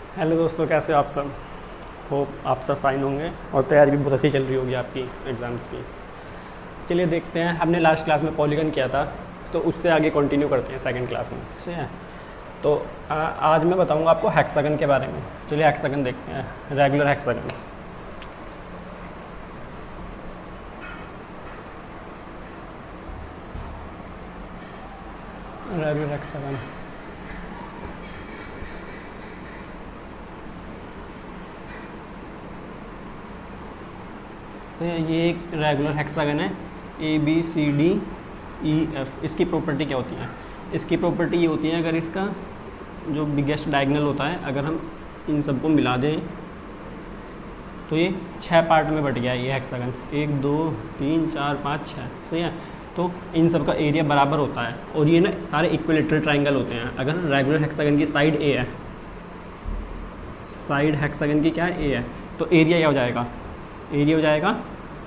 Hello दोस्तों, कैसे हो आप सब। होप आप सब फाइन होंगे और तैयारी भी बहुत अच्छी चल रही होगी आपकी एग्ज़ाम्स की। चलिए देखते हैं, हमने लास्ट क्लास में पॉलीगन किया था तो उससे आगे कंटिन्यू करते हैं सेकंड क्लास में, ठीक है। तो आज मैं बताऊंगा आपको हेक्सागन के बारे में। चलिए हेक्सागन देखते हैं, रेगुलर हेक्सागन। रेगुलर हेक्सागन तो ये एक रेगुलर हेक्सागन है, ABCDEF। इसकी प्रॉपर्टी क्या होती है? इसकी प्रॉपर्टी ये होती है, अगर इसका जो बिगेस्ट डायगोनल होता है, अगर हम इन सबको मिला दें तो ये 6 पार्ट में बट गया है ये हेक्सागन। 1 2 3 4 5 6, सही है। तो इन सब का एरिया बराबर होता है और ये ना सारे इक्विलेटरल ट्राइंगल होते हैं। अगर रेगुलर हेक्सागन की साइड A है, साइड हेक्सागन की क्या है, A है, तो एरिया क्या हो जाएगा? एरिया हो जाएगा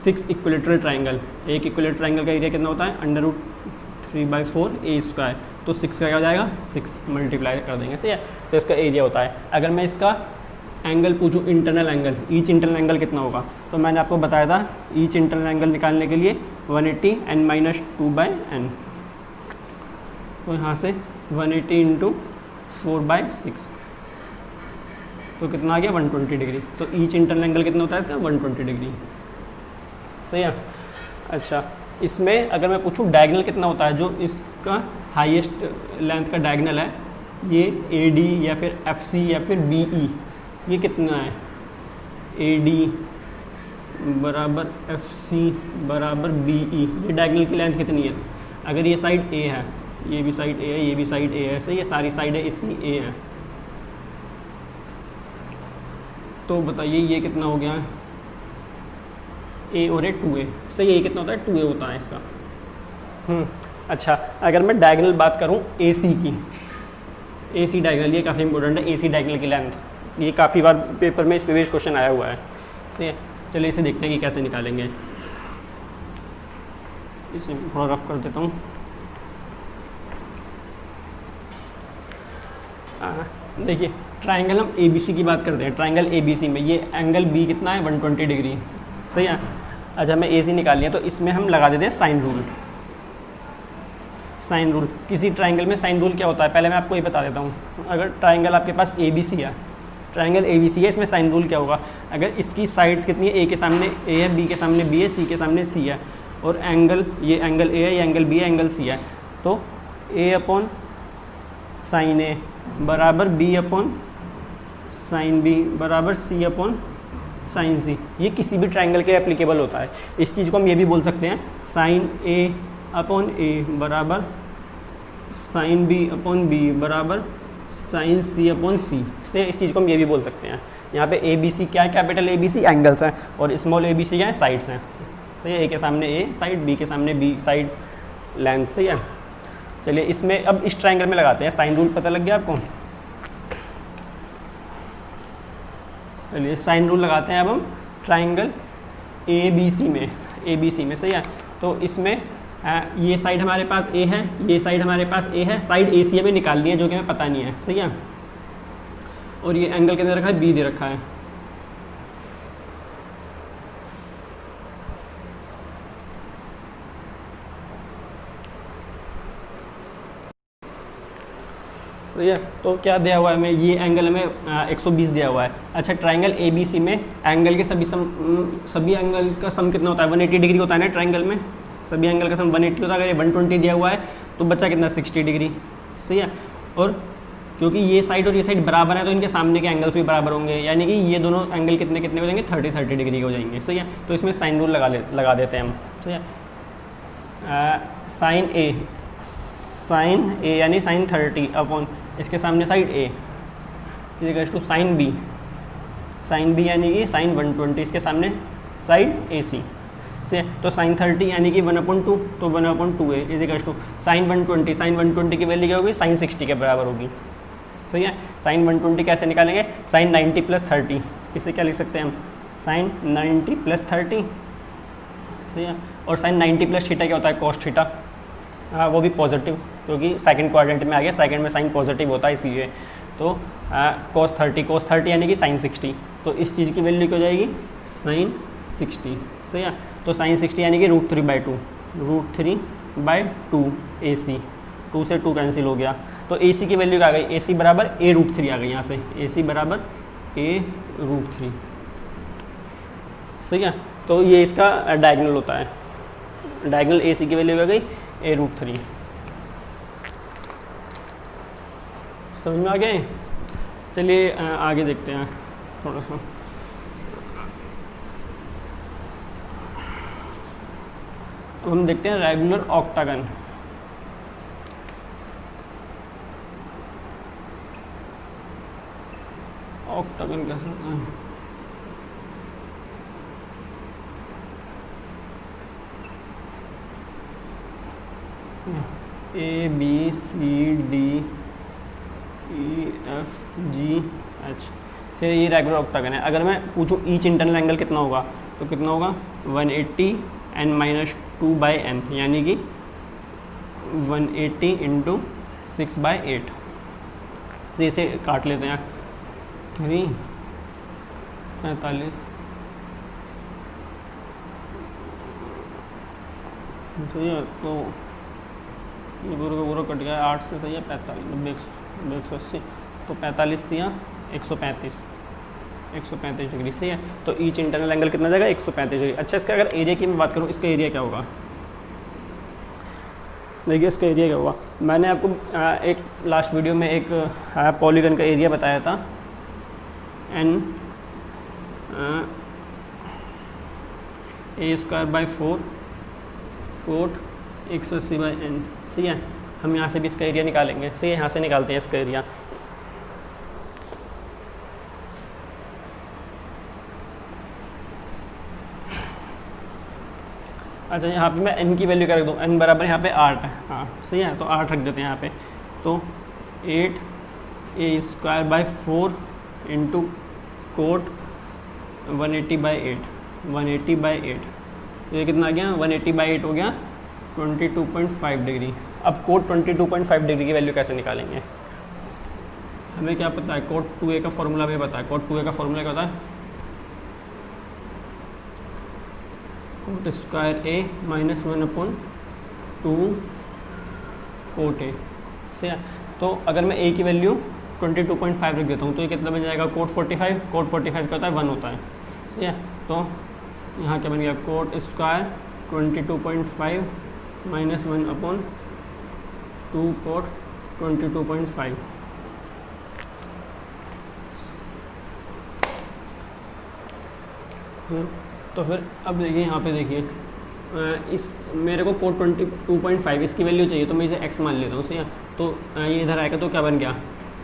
6 इक्विलेटरल ट्राइंगल। एक इक्विलेटरल ट्राइंगल का एरिया कितना होता है? √3/4 A²। तो 6 का क्या हो जाएगा? 6 मल्टीप्लाई कर देंगे, सही है। तो इसका एरिया होता है। अगर मैं इसका एंगल पूछूं, internal angle, each internal angle कितना होगा, तो मैंने आपको बताया था ईच इंटरनल एंगल निकालने के लिए 180 n-2/n। तो यहाँ से 180 × 4/6, तो कितना आ गया? 120 डिग्री। तो ईच इंटरनल एंगल कितना होता है इसका? 120 डिग्री, सही है। अच्छा, इसमें अगर मैं पूछूं डायगोनल कितना होता है, जो इसका हाईएस्ट लेंथ का डायगोनल है, ये AD या फिर FC या फिर BE, ये कितना है? AD बराबर FC बराबर BE। ये डायगोनल की लेंथ कितनी है? अगर ये साइड A है, ये भी साइड A है, ये भी साइड A है, सही है, सारी साइड है इसकी A है, तो बताइए ये कितना हो गया? A और A 2A, सही है। ये कितना होता है? 2A होता है इसका। अच्छा, अगर मैं डायगोनल बात करूं AC की, AC डायगोनल, ये काफ़ी इंपॉर्टेंट है। AC डायगोनल की लेंथ, ये काफ़ी बार पेपर में इस पे भी क्वेश्चन आया हुआ है, ठीक है। चलिए इसे देखते हैं कि कैसे निकालेंगे। इसे थोड़ा रफ कर देता हूँ। देखिए, ट्राइंगल हम ABC की बात करते हैं। ट्राइंगल ABC में ये एंगल B कितना है? 120 डिग्री, सही है। अच्छा, हमें AC निकाल लिया, तो इसमें हम लगा देते हैं साइन रूल। साइन रूल, किसी ट्राइंगल में साइन रूल क्या होता है, पहले मैं आपको ये बता देता हूँ। अगर ट्राइंगल आपके पास ABC है, ट्राइंगल ABC है, इसमें साइन रूल क्या होगा? अगर इसकी साइड्स कितनी है, A के सामने A है, B के सामने B है, C के सामने C है, और एंगल, ये एंगल A है, ये एंगल B है, एंगल C है, तो A/sin A बराबर B/sin B बराबर C/sin C। ये किसी भी ट्राइंगल के एप्लीकेबल होता है। इस चीज़ को हम ये भी बोल सकते हैं, sin A/A बराबर sin B/B बराबर sin C/C, से इस चीज़ को हम ये भी बोल सकते हैं। यहाँ पे ABC क्या है? कैपिटल ABC एंगल्स हैं, और स्मॉल ABC क्या है? साइड्स हैं, सही है। A के सामने A साइड, B के सामने B साइड लेंथ, सही है। चलिए इसमें अब इस ट्राइंगल में लगाते हैं साइन रूल। पता लग गया आपको? चलिए साइन रूल लगाते हैं अब हम ट्राइंगल ABC में, सही है। तो इसमें ये साइड हमारे पास A है, ये साइड हमारे पास A है, साइड AC हमें निकालनी है, जो कि हमें पता नहीं है, सही है। और ये एंगल कितना रखा है? B दे रखा है। सही है। तो क्या दिया हुआ है हमें? ये एंगल हमें 120 दिया हुआ है। अच्छा, ट्राइंगल ABC में एंगल के सभी एंगल का सम कितना होता है? 180 डिग्री होता है ना ट्राइंगल में, सभी एंगल का सम 180 होता है। अगर ये 120 दिया हुआ है तो बच्चा कितना? 60 डिग्री, सही है। और क्योंकि ये साइड और ये साइड बराबर है, तो इनके सामने के एंगल्स भी बराबर होंगे, यानी कि ये दोनों एंगल कितने कितने हो जाएंगे? 30 डिग्री के हो जाएंगे, सही है। तो इसमें साइन रूल लगा देते हैं हम, सही है। साइन A यानी साइन 30 अपॉन इसके सामने side A equals to sine B यानी कि साइन 120 इसके सामने साइड AC से। तो साइन 30 यानी कि 1/2, तो 1/2A equals to sign 120। Sign 120 की वैल्यू क्या होगी? साइन 60 के बराबर होगी, सही है। साइन 120 कैसे निकालेंगे? साइन 90 + 30, इसे क्या लिख सकते हैं हम? साइन 90 + 30, सही है। और साइन 90 + थीटा क्या होता है? cos थीटा, वो भी पॉजिटिव, क्योंकि सेकंड क्वाड्रेंट में आ गया, सेकंड में साइन पॉजिटिव होता है इसलिए। तो cos 30 यानी कि sin 60, तो इस चीज़ की वैल्यू क्या हो जाएगी sin 60, सही है। तो sin 60 यानी कि √3/2, √3/2 AC, 2 से 2 कैंसिल हो गया, तो AC की वैल्यू क्या आ गई, AC बराबर a√3 आ गई यहाँ से, AC बराबर a√3, सही है। तो ये इसका डायगोनल होता है, डायगोनल AC की वैल्यू आ गई a√3। समझ में आ गए? चलिए आगे देखते हैं थोड़ा सा। अब हम देखते हैं रेगुलर ऑक्टागन। ऑक्टागन कैसे होता है? A B C D E F G H से ये रेगुलर ऑक्टागन है। अगर मैं पूछूं ईच इंटरनल एंगल कितना होगा, तो कितना होगा 180 n-2/n, यानी कि 180 × 6/8। तो इसे काट लेते हैं, 3 45, सही है। तो ये पूरा का पूरा कट गया, 8 से सही है 45, 180, तो 45 दिया 135 डिग्री, सही है। तो ईच इंटरनल एंगल कितना जाएगा 135 डिग्री। अच्छा, इसका अगर एरिया की मैं बात करूँ, इसका एरिया क्या होगा, देखिए इसका एरिया क्या होगा। मैंने आपको एक लास्ट वीडियो में एक पॉलीगन का एरिया बताया था, n a²/4 कोट 180/n, सही है। हम यहाँ से भी इसका एरिया निकालेंगे, सही है, यहाँ से निकालते हैं इसका एरिया। अच्छा, यहाँ पे मैं n की वैल्यू क्या रख दूँ, n बराबर यहाँ पे 8 है, हाँ सही है, तो 8 रख देते हैं यहाँ पे। तो 8 a²/4 × कोट 180/8, तो ये कितना आ गया 180/8 हो गया 22.5 डिग्री। अब कोट 22.5 डिग्री की वैल्यू कैसे निकालेंगे, हमें क्या पता है, कोट 2a का फॉर्मूला भी पता है। कोट 2a का फॉर्मूला क्या होता है, cot square a -1/2 cot a, सही है। तो अगर मैं a की वैल्यू 22.5 रख देता हूँ, तो ये कितना बन जाएगा, कोट 45, कोट 45 क्या होता है 1 होता है, सही है। तो यहाँ क्या बन गया, कोट स्क्वायर 22.5 -1/2 कोट 22.5। तो फिर अब देखिए यहाँ पे देखिए, इस मेरे को कोट 22.5 इसकी वैल्यू चाहिए, तो मैं इसे x मान लेता हूँ, सही है। तो ये इधर आएगा, तो क्या बन गया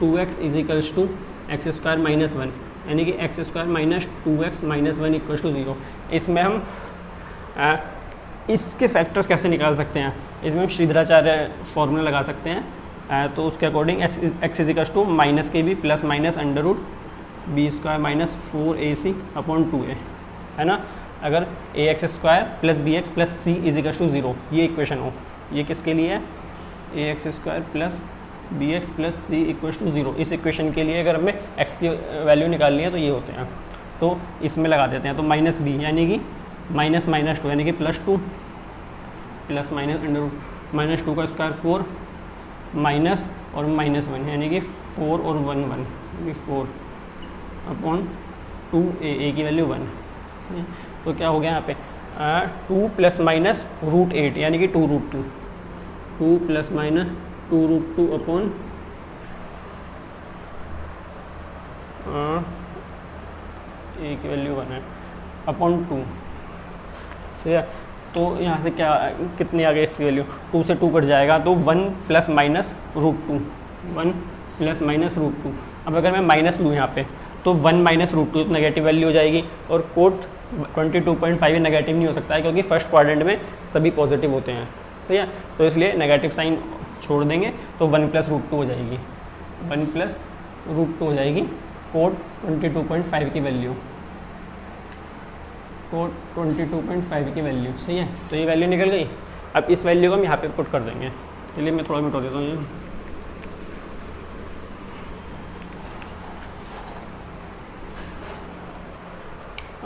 2x = x² - 1, यानी कि x² - 2x - 1 = 0। इसमें हम इसके फैक्टर्स कैसे निकाल सकते हैं, इसमें हम श्रीधराचार्य फॉर्मूला लगा सकते हैं। तो उसके according x = -kb + √b² - 4ac/2a, है ना। अगर ax² + bx + c = 0, ये इक्वेशन हो, ये किसके लिए है, ax² + bx + c = 0, इस इक्वेशन के लिए अगर हमें x की वैल्यू निकालनी है तो ये होते हैं। तो इसमें लगा देते हैं, तो -b यानी कि -2 यानी कि +2 + -2 का स्क्वायर 4 माइनस और -1 यानी कि 4 और 1 1 यानी 4/2a की वैल्यू 1। तो क्या हो गया यहाँ पे 2 ± √8 यानी कि 2√2, 2 ± 2√2 a की वैल्यू 1 है /2, सही है। तो यहाँ से क्या कितनी आ गई x की वैल्यू, 2 से 2 कट जाएगा, तो 1 ± √2, 1 ± √2। अब अगर मैं माइनस लूँ यहाँ पे, तो 1 - √2 नेगेटिव वैल्यू हो जाएगी, और कोट 22.5 नेगेटिव नहीं हो सकता है, क्योंकि फर्स्ट क्वाड्रेंट में सभी पॉजिटिव होते हैं, सही है। तो इसलिए नेगेटिव साइन छोड़ देंगे, तो 1 + √2 हो जाएगी, 1 + √2 हो जाएगी कोट 22.5 की वैल्यू, कोट 22.5 की वैल्यू, सही है। तो ये वैल्यू निकल गई। अब इस वैल्यू को हम यहाँ पे पुट कर देंगे। चलिए मैं थोड़ा मिटा देता हूँ ये।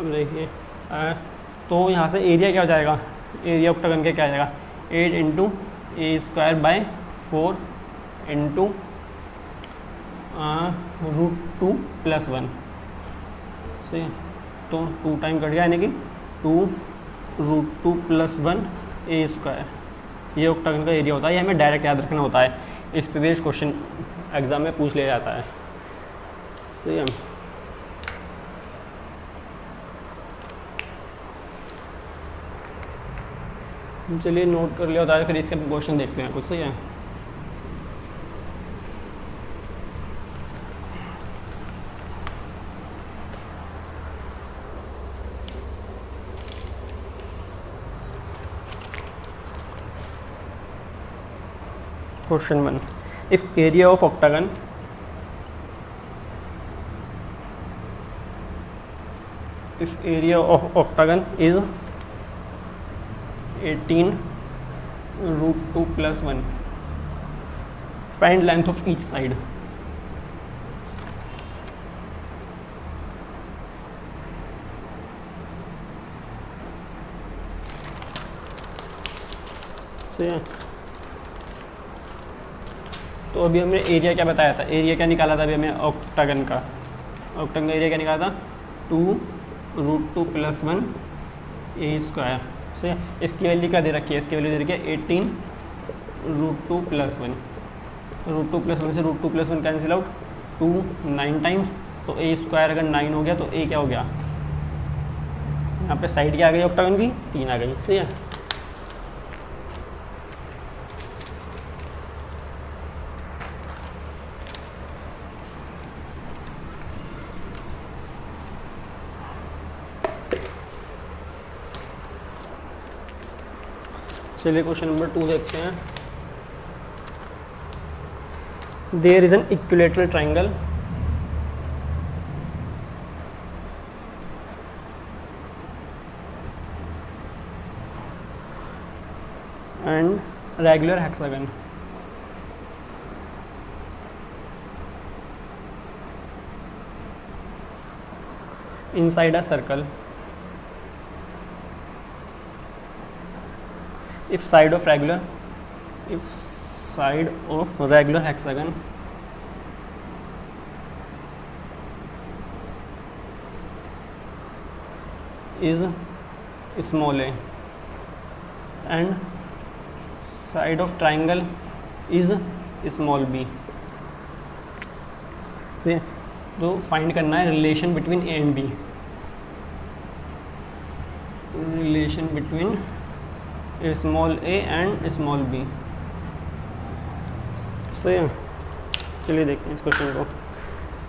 अब देखिए तो यहाँ से एरिया क्या हो जाएगा, एरिया ऑक्टागन के क्या आ जाएगा 8 into A square by 4 into √2 + 1। सही है, तो 2 टाइम कट गया यानी कि 2 √2 + 1 ए स्क्वायर, ये ऑक्टागन का एरिया होता है। ये हमें डायरेक्ट याद रखना होता है, इस पे भी क्वेश्चन एग्जाम में पूछ लिया जाता है। सही है, चलिए नोट कर लिया होता है, फिर इसके क्वेश्चन देखते हैं कुछ। सही है, question 1, if area of octagon is 18 √2 + 1, find length of each side. सही है, तो अभी हमने एरिया क्या बताया था, एरिया क्या निकाला था अभी हमें ऑक्टागन का एरिया क्या निकाला था 2 √2 + 1 ए स्क्वायर। सही है, इसकी वैल्यू क्या दे रखी है, इसकी वैल्यू दे रखी है 18 √2 + 1। √2 + 1 से √2 + 1 कैंसिल आउट, 2 9 टाइम्स, तो ए स्क्वायर अगर 9 हो गया तो ए क्या हो गया, यहाँ पे साइड क्या आ गई ऑक्टागन की 3 आ गई। सही है, चलिए क्वेश्चन नंबर 2 देखते हैं। There is an equilateral triangle and regular hexagon inside a circle. If side of regular hexagon is small a and side of triangle is small b, सही है, तो फाइंड करना है relation between A and B, relation between small A and small B. सही है, चलिए देखते हैं इस क्वेश्चन को।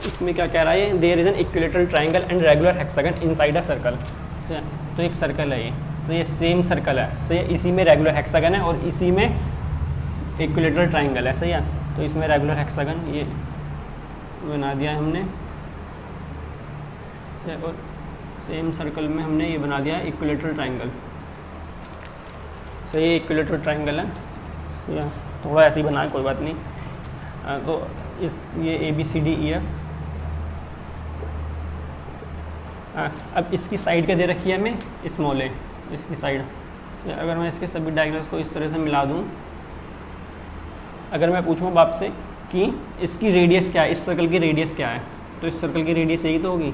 इसमें क्या कह रहा है, there is an equilateral triangle and regular hexagon inside a circle. सही है, तो एक सर्कल है ये, तो ये सेम सर्कल है। सही है, इसी में रेगुलर हेक्सागन है और इसी में इक्विलेटरल ट्राइंगल है। सही है, तो इसमें रेगुलर हेक्सागन ये बना दिया है हमने, और सेम सर्कल में हमने ये बना दिया है इक्विलेटरल ट्राइंगल। तो ये इक्विलेटरल ट्राइंगल है, थोड़ा ऐसे ही बना है, कोई बात नहीं। तो इस ये ABCDEF, अब इसकी साइड क्या दे रखी है हमें, स्मॉल ए, इसकी साइड। अगर मैं इसके सभी डायग्राम्स को इस तरह से मिला दूँ, अगर मैं पूछूँ अब आपसे कि इसकी रेडियस क्या है, इस सर्कल की रेडियस क्या है, तो इस सर्कल की रेडियस यही तो होगी,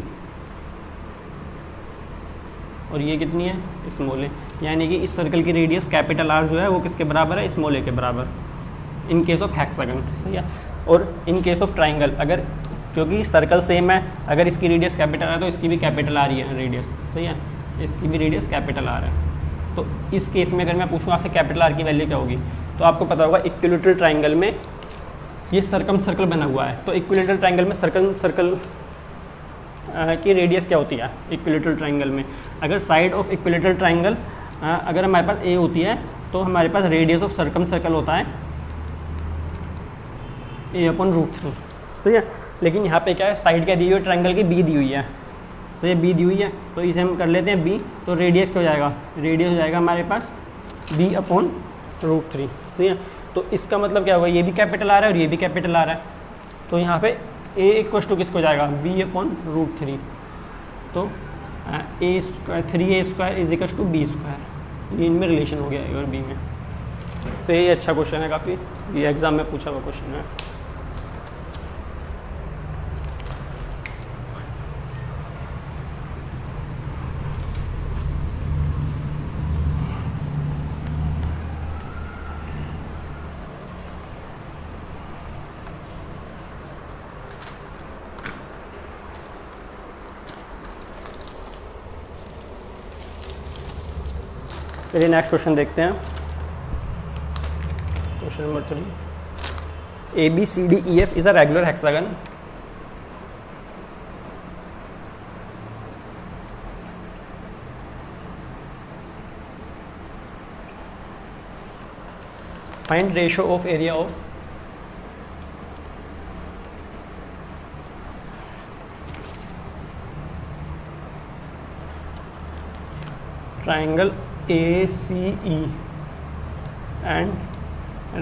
और ये कितनी है, स्मॉल ए, यानी कि इस सर्कल की रेडियस कैपिटल R जो है वो किसके बराबर है, स्मॉल ए के बराबर, इन केस ऑफ हेक्सागन। सही है, और इन केस ऑफ ट्राइंगल, अगर क्योंकि सर्कल सेम है, अगर इसकी रेडियस कैपिटल है तो इसकी भी कैपिटल R ही है रेडियस। सही है, इसकी भी रेडियस कैपिटल R है। तो इस केस में अगर मैं पूछूँ आपसे कैपिटल R की वैल्यू क्या होगी, तो आपको पता होगा इक्विलेटरल ट्राइंगल में ये सर्कल बना हुआ है, तो इक्विलेटरल ट्राइंगल में सर्कल की रेडियस क्या होती है इक्विलेटरल ट्राइंगल में। अगर साइड ऑफ इक्विलेटरल ट्राइंगल अगर हमारे पास ए होती है तो हमारे पास रेडियस ऑफ सर्कल होता है a/√3। सही है, लेकिन यहाँ पे क्या है, साइड क्या दी हुई है ट्राइंगल की, बी दी हुई है। सही है, बी दी हुई है, तो इसे हम कर लेते हैं बी, तो रेडियस क्या हो जाएगा, रेडियस हो जाएगा हमारे पास b/√3। सही है, तो इसका मतलब क्या होगा, ये भी कैपिटल आ रहा है और ये भी कैपिटल आ रहा है, तो यहाँ पे a इक्वल टू किसको जाएगा, b/√3। तो A square 3a² is equal to b², ये इनमें रिलेशन हो गया ए और बी में। तो ये अच्छा क्वेश्चन है काफ़ी, ये एग्ज़ाम में पूछा हुआ क्वेश्चन है। चलिए नेक्स्ट क्वेश्चन देखते हैं। Question number 3, ABCDEF is a regular hexagon. Find ratio of area of triangle ACE and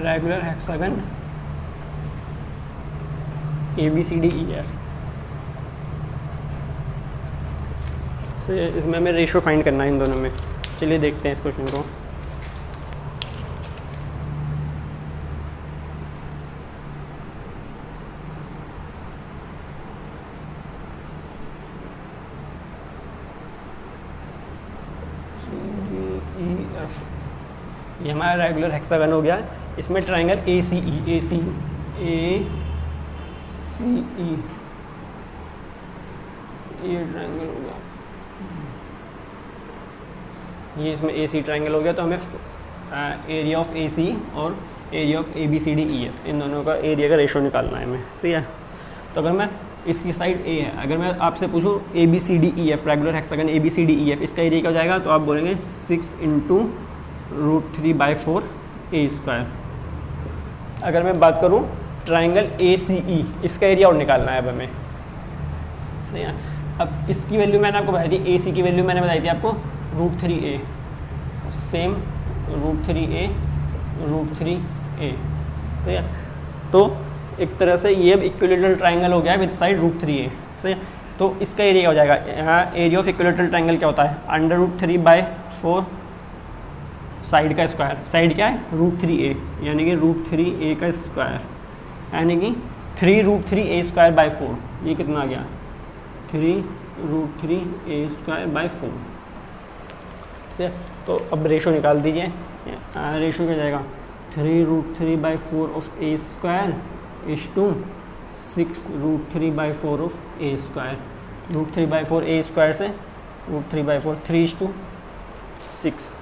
regular hexagon ABCDEF। से इसमें हमें रेशो फाइंड करना है इन दोनों में। चलिए देखते हैं इस क्वेश्चन को। ये हमारा रेगुलर हेक्सागन हो गया। इसमें ट्राइंगल ACE ये ट्राइंगल हो गया, ये इसमें AC ट्राइंगल हो गया। तो हमें एरिया ऑफ AC और एरिया ऑफ ABCDEF इन दोनों का एरिया का रेशो निकालना है हमें, सही है। तो अगर मैं इसकी साइड A है, अगर मैं आपसे पूछूं ABCDEF रेगुलर हेक्सागन ABCDEF इसका एरिया क्या हो जाएगा, तो आप बोलेंगे 6 × √3/4 A²। अगर मैं बात करूं ट्राइंगल ACE इसका एरिया और निकालना है अब हमें, सही है। अब इसकी वैल्यू मैंने आपको बताई थी, AC की वैल्यू मैंने बताई थी आपको √3A, सेम √3A, सही है। तो एक तरह से ये अब इक्विलेटरल ट्राइंगल हो गया है विद साइड √3A, सही है। तो इसका एरिया हो जाएगा, यहाँ एरिया ऑफ इक्विलेटरल ट्राइंगल क्या होता है, √3/4 साइड का स्क्वायर। साइड क्या है, √3A, यानी कि √3A का स्क्वायर, यानी कि 3√3A²/4। ये कितना आ गया, 3√3A²/4, ठीक है। तो अब रेशो निकाल दीजिए। रेशो क्या जाएगा, 3√3/4 of A² is to 6√3/4 of A²। √3/4 A² से √3/4 3:6।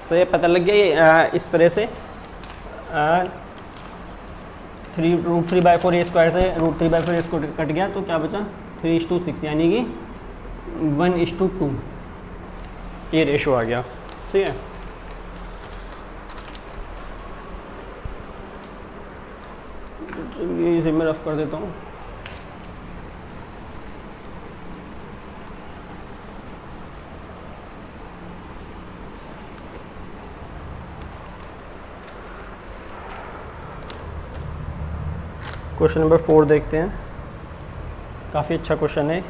सो ये पता लग गया। ये इस तरह से 3√3/4 A² से √3/4 इसको कट गया, तो क्या बचा 3:6, यानी कि 1:2 ये रेशो आ गया, सही है। चलिए इसे मैं रफ कर देता हूँ। क्वेश्चन नंबर 4 देखते हैं, काफ़ी अच्छा क्वेश्चन है।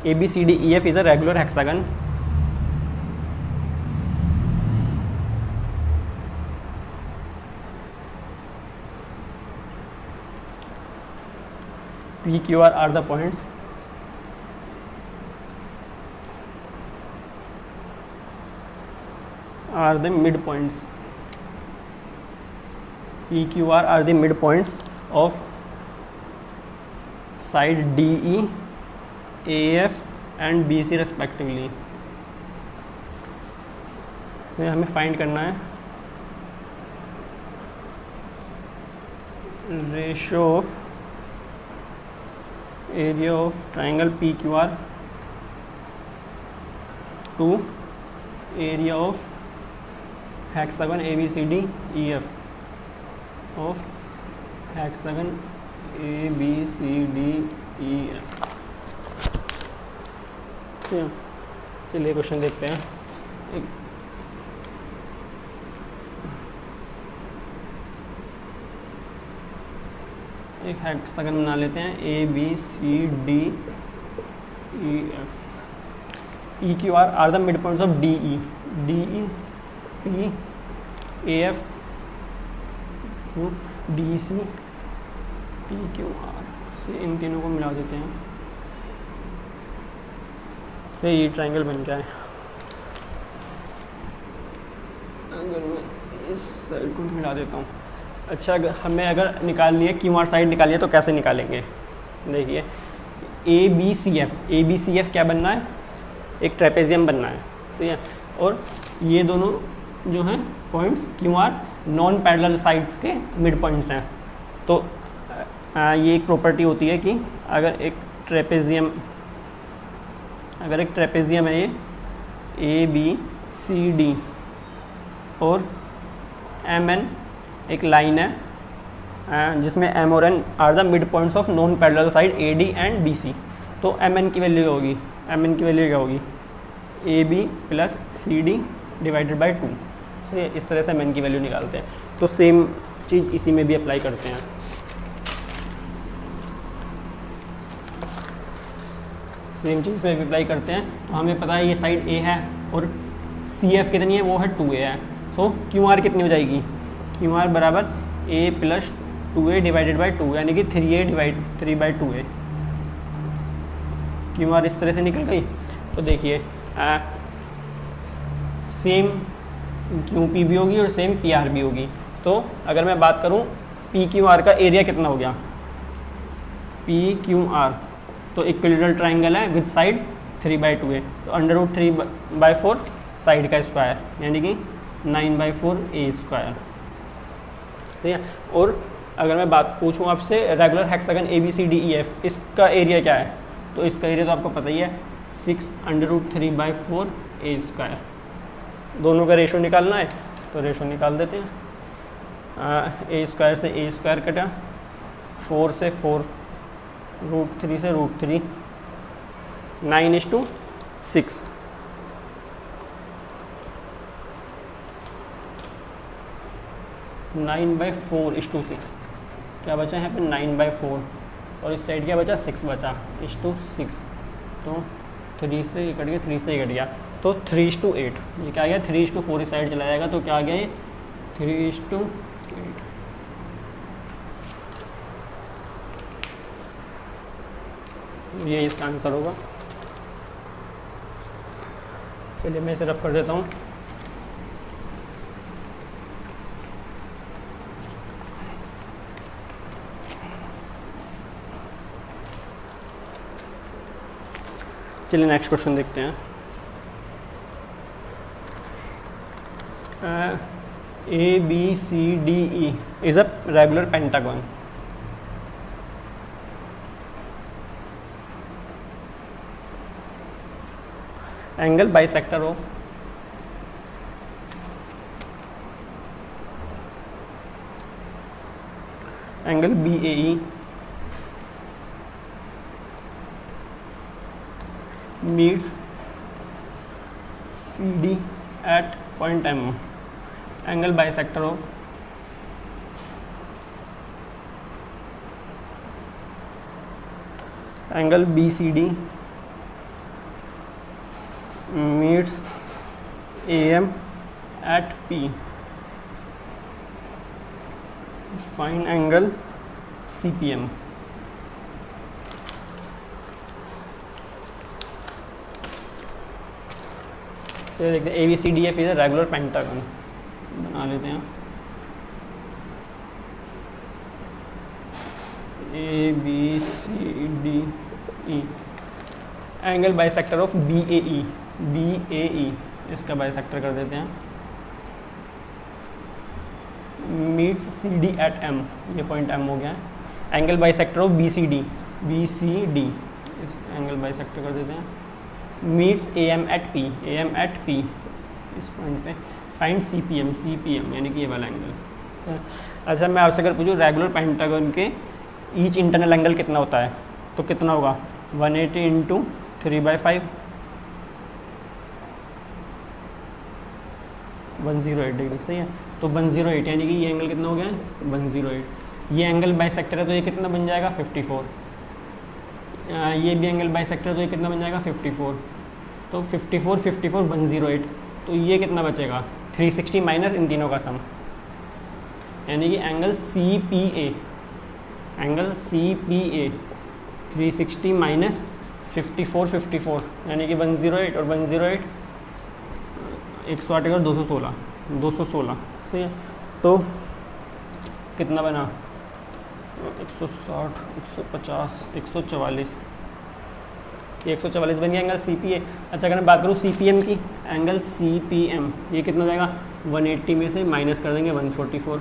ABCDEF is a regular hexagon. PQR are the points are the midpoints. PQR are the midpoints of side DE, AF and BC respectively। तो हमें फाइंड करना है ratio of area of triangle PQR to area of hexagon ABCDEF of hexagon ABCDEF। चलिए question देखते हैं। एक hexagon बना लेते हैं, A B C D E F. E Q R the mid points of D E P A F D C P Q R से इन तीनों को मिला देते हैं, तो ये ट्रायंगल बन गया है। अगर मैं इस साइड को मिला देता हूँ। अच्छा, हमें अगर निकालनी है क्यू आर साइड निकालनी है तो कैसे निकालेंगे? देखिए, ए बी सी एफ क्या बनना है? एक ट्रेपेजियम बनना है, सही है। और ये दोनों जो हैं points Q R non parallel sides के मिड पॉइंट्स हैं। तो ये एक प्रॉपर्टी होती है कि अगर एक ट्रेपेजियम है ये ए बी सी डी और एम एन एक लाइन है जिसमें एम और N are the mid points of non parallel side A D and B C, तो एम एन की वैल्यू क्या होगी? A B plus C D divided by 2 से इस तरह से एम एन की वैल्यू निकालते हैं। तो सेम चीज़ इसी में भी अप्लाई करते हैं। तो हमें पता है ये साइड ए है और सी एफ कितनी है? वो है 2a है। तो क्यू आर कितनी हो जाएगी? क्यू आर बराबर a plus 2a divided by 2, यानी कि 3a divide 3/2a। Q R इस तरह से निकल गई। तो देखिए सेम क्यू पी भी होगी और सेम पी आर भी होगी। तो अगर मैं बात करूँ पी क्यू आर का एरिया कितना हो गया? पी क्यू आर तो इक्विलेटरल ट्राइंगल है विद साइड 3/2a, तो √3/4 साइड का स्क्वायर, यानी कि 9/4a²। ठीक है। और अगर मैं बात पूछूं आपसे रेगुलर हेक्सागन ABCDEF, इसका एरिया क्या है? तो इसका एरिया तो आपको पता ही है 6√3/4a²। दोनों का रेशो निकालना है तो रेशो निकाल देते हैं। a² से a² कटा, 4 से 4, √3 से √3, 9:6। नाइन बाई 4:6 क्या बचा है यहाँ पे? 9/4 और इस साइड क्या बचा? 6 बचा, 6:6। तो 3 से ये कट गया, 3 से ये कट गया, तो 3:8। ये क्या आ गया? 3:4 इस साइड चला जाएगा, तो क्या आ गया ये? 3:8। ये इसका आंसर होगा। चलिए मैं इसे रफ कर देता हूँ। चलिए नेक्स्ट क्वेश्चन देखते हैं। ABCDE is a regular pentagon. Angle bisector of angle BAE meets CD at point M. Angle bisector of angle BCD meets AM at P. Find angle CPM. तो देखते हैं ABCDF is a regular pentagon, बना लेते हैं। ABCDE angle bisector of BAE इसका bisector कर देते हैं। मीट्स CD एट M, ये पॉइंट M हो गया है। एंगल बाइसेक्टर ऑफ BCD इस एंगल बाइसेक्टर कर देते हैं। मीट्स AM एट P इस पॉइंट पे। फाइंड CPM यानी कि ये वाला एंगल। अच्छा मैं आपसे अगर पूछूँ रेगुलर पेंटागन के ईच इंटरनल एंगल कितना होता है, तो कितना होगा? 180 इंटू 3/5, 108 डिग्री, सही है। तो 108 यानी कि ये एंगल कितना हो गया है? 108। ये एंगल बाइसेक्टर है तो ये कितना बन जाएगा 54। ये भी एंगल बाइसेक्टर है तो ये कितना बन जाएगा 54। तो 54 54 108, तो ये कितना बचेगा 360 माइनस इन तीनों का सम, यानी कि angle C P A 360 minus 54 54 यानी कि 108 और 108 108 और 216 सही है। तो कितना बना 160 150 144, ये 144 बन गया एंगल सी पी ए। अच्छा अगर मैं बात करूँ सी पी एम की, एंगल सी पी एम ये कितना जाएगा 180 में से माइनस कर देंगे 144,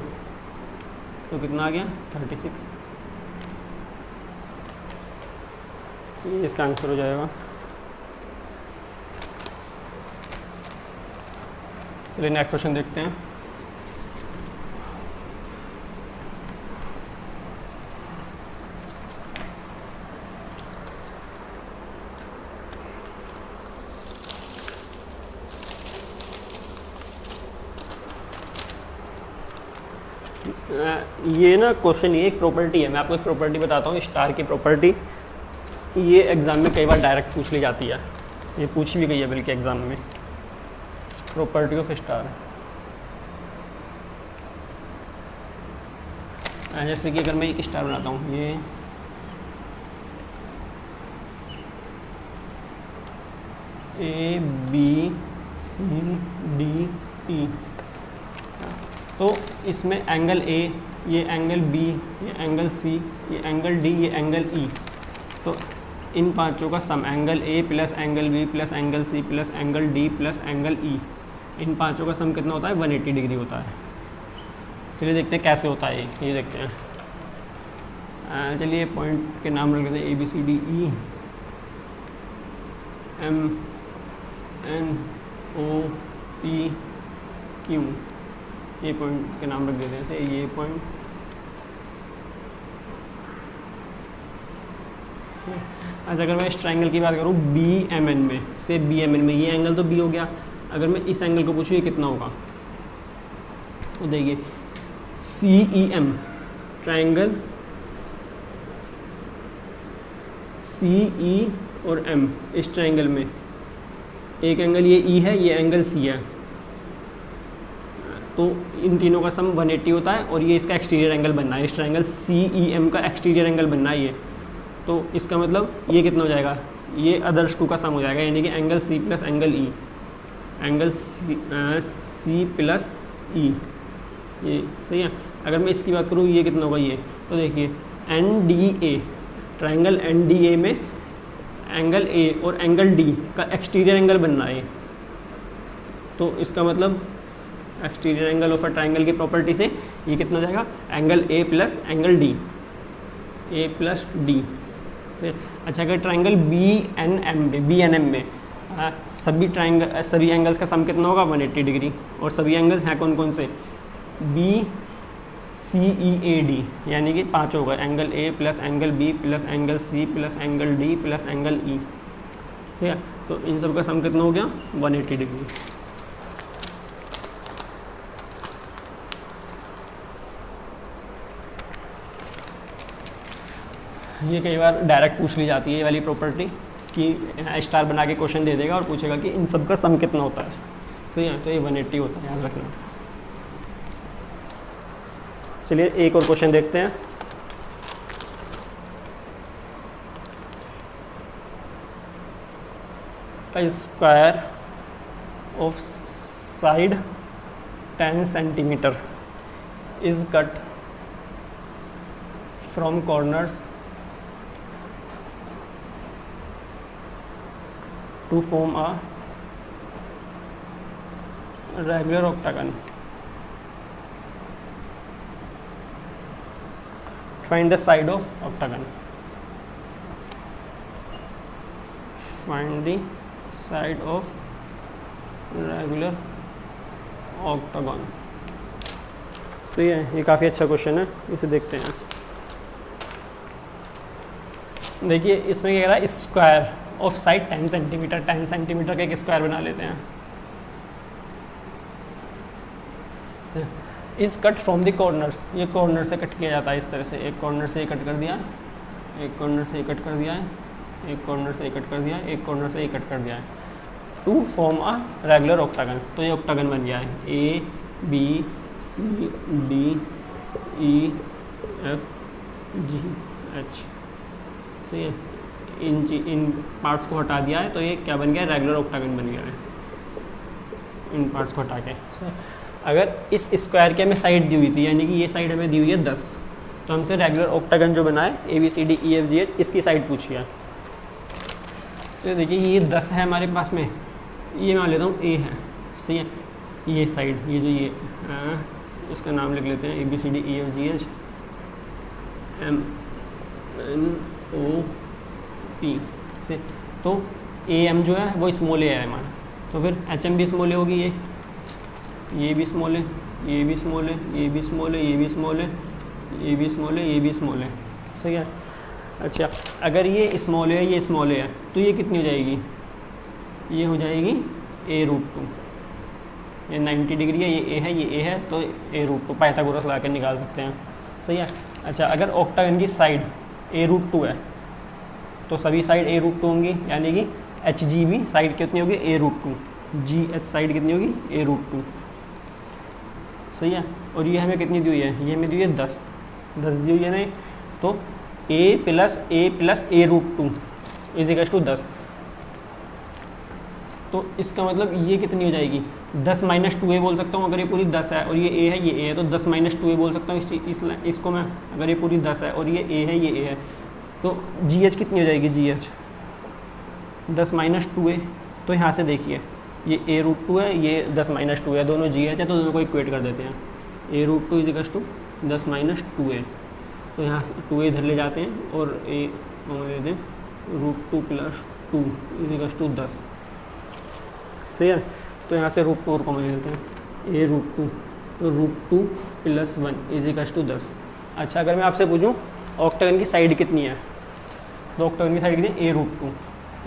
तो कितना आ गया 36, ये इसका आंसर हो जाएगा। चलिए नेक्स्ट क्वेश्चन देखते हैं। ये ना क्वेश्चन ये एक प्रॉपर्टी है, मैं आपको एक प्रॉपर्टी बताता हूँ स्टार की प्रॉपर्टी। ये एग्ज़ाम में कई बार डायरेक्ट पूछ ली जाती है, ये पूछी भी गई है बल्कि एग्ज़ाम में, प्रॉपर्टी ऑफ स्टार। जैसे कि अगर मैं एक स्टार बनाता हूँ, ये ए बी सी डी ई, तो इसमें एंगल ए, ये एंगल बी, ये एंगल सी, ये एंगल डी, ये एंगल ई, तो इन पांचों का sum angle A plus angle B plus angle C plus angle D plus angle E, इन पांचों का सम कितना होता है 180 डिग्री होता है। चलिए देखते हैं कैसे होता है ये देखते हैं। चलिए पॉइंट के नाम रख लेते हैं A B C D E M N O P Q, ये पॉइंट के नाम रख देते हैं। ये पॉइंट, अच्छा अगर मैं इस ट्रायंगल की बात करूँ बी एम एन में से, बी एम एन में ये एंगल तो बी हो गया, अगर मैं इस एंगल को पूछूँ ये कितना होगा, तो देखिए सी ई एम ट्रायंगल सी ई और एम, इस ट्रायंगल में एक एंगल ये ई है, ये एंगल सी है, तो इन तीनों का सम 180 होता है और ये इसका एक्सटीरियर एंगल बनना है, इस ट्रायंगल सी ई एम का एक्सटीरियर एंगल बनना है ये, तो इसका मतलब ये कितना हो जाएगा, ये अदर्स टू का सम हो जाएगा, यानी कि angle C plus angle E, angle C plus E, ये सही है। अगर मैं इसकी बात करूँ ये कितना होगा ये, तो देखिए N D A, triangle N D A में एंगल ए और एंगल डी का एक्सटीरियर एंगल बनना है, तो इसका मतलब exterior angle of a triangle की प्रॉपर्टी से ये कितना हो जाएगा angle A plus angle D, A plus D. अच्छा अगर ट्रायंगल बी एन एम में सभी एंगल्स का सम कितना होगा 180 डिग्री, और सभी एंगल्स हैं कौन कौन से, B C E A D, यानी कि 5 होगा, angle A plus angle B plus angle C plus angle D plus angle E, ठीक है। तो इन सब का सम कितना हो गया 180 डिग्री। ये कई बार डायरेक्ट पूछ ली जाती है ये वाली प्रॉपर्टी कि स्टार बना के क्वेश्चन दे देगा और पूछेगा कि इन सब का सम कितना होता है, सही है, तो ये 180 होता है, याद रखना। चलिए एक और क्वेश्चन देखते हैं। A square of side 10 centimeter is cut from corners to form a regular octagon. Find the side of octagon. Find the side of regular octagon. सही है, ये काफ़ी अच्छा क्वेश्चन है, इसे देखते हैं। देखिए इसमें क्या कह रहा है, square of side 10 centimetre, 10 centimetre का एक स्क्वायर बना लेते हैं। Is cut from the corners, ये कॉर्नर से कट किया जाता है इस तरह से, एक कॉर्नर से कट कर दिया, एक कॉर्नर से कट कर दिया है, एक कॉर्नर से कट कर दिया है, एक कॉर्नर से कट कर दिया है, to form a regular octagon. तो ये ऑक्टागन बन गया है, A B C D E F G H. सही है, इन पार्ट्स को हटा दिया है तो ये क्या बन गया, रेगुलर ऑक्टागन बन गया है इन पार्ट्स को हटा के। अगर इस स्क्वायर की हमें साइड दी हुई थी, यानी कि ये साइड हमें दी हुई है 10, तो हमसे रेगुलर ऑक्टागन जो बना है A B C D E F G H, इसकी साइड पूछी है। तो देखिए ये 10 है हमारे पास में, ये मान लेता हूँ ए है। सही है, ये साइड, ये जो ये इसका नाम लिख लेते हैं A B C D E F G H M N O P से। तो ए एम जो है वो स्मॉल ए है हमारा, तो फिर एच एम भी स्मॉल ए होगी, ये भी स्मॉल है, ये भी स्मॉल है, ये भी स्मॉल है, ये भी स्मॉल है, ये भी स्मॉल है, ये भी स्मॉल है। सही है। अच्छा, अगर ये स्मॉल है, ये स्मॉल है, तो ये कितनी हो जाएगी, ये हो जाएगी a√2। ये 90 डिग्री है, ये a है, ये a है, तो a√2 पाइथागोरस लगा के निकाल सकते हैं। सही है। अच्छा, अगर ऑक्टागन की साइड a√2 है तो सभी साइड a√2 होंगी, यानी कि एच जी भी साइड कितनी होगी, a√2, जी एच साइड कितनी होगी, a√2। सही है। और ये हमें कितनी दी हुई है, ये हमें दी हुई है 10 दी हुई है नहीं, तो a plus a√2 is equal to 10। तो इसका मतलब ये कितनी हो जाएगी, 10 माइनस 2a बोल सकता हूँ। अगर ये पूरी 10 है और ये a है, ये a है, तो 10 माइनस 2a बोल सकता हूँ इसको मैं। अगर ये पूरी 10 है और ये a है, ये a है, तो GH कितनी हो जाएगी, GH 10 माइनस 2a। तो यहाँ से देखिए ये a√2 है, ये 10 माइनस 2 है, दोनों GH है, तो दोनों को इक्वेट कर देते हैं। a√2 is equal to 10 minus 2a, तो यहाँ से 2a इधर ले जाते हैं और a लेते हैं, √2 प्लस 2 इज इक्वल टू 10। सही है। तो यहाँ से √2 और कॉमन ले लेते हैं, a√2, तो √2 प्लस 1 इज इक्वल टू 10। अच्छा, अगर मैं आपसे पूछूँ ऑक्टागन की साइड कितनी है, तो ऑक्टागन की साइड कितनी है,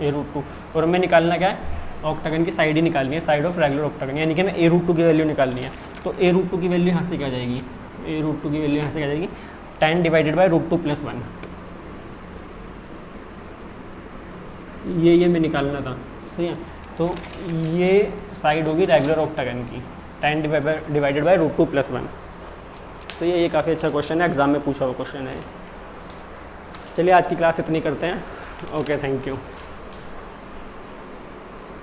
a√2। और हमें निकालना क्या है, ऑक्टागन की साइड ही निकालनी है, साइड ऑफ रेगुलर ऑक्टागन, यानी कि हमें a√2 की वैल्यू निकालनी है। तो a√2 की वैल्यू यहाँ से क्या जाएगी, a√2 की वैल्यू यहाँ से क्या जाएगी, 10 डिवाइडेड बाई √2 प्लस 1। ये हमें निकालना था। सही है। तो ये साइड होगी रेगुलर ऑक्टागन की, 10 डिवाइडेड बाई √2 प्लस 1। तो ये काफ़ी अच्छा क्वेश्चन है, एग्जाम में पूछा हुआ क्वेश्चन है। चलिए आज की क्लास इतनी करते हैं। Okay, thank you.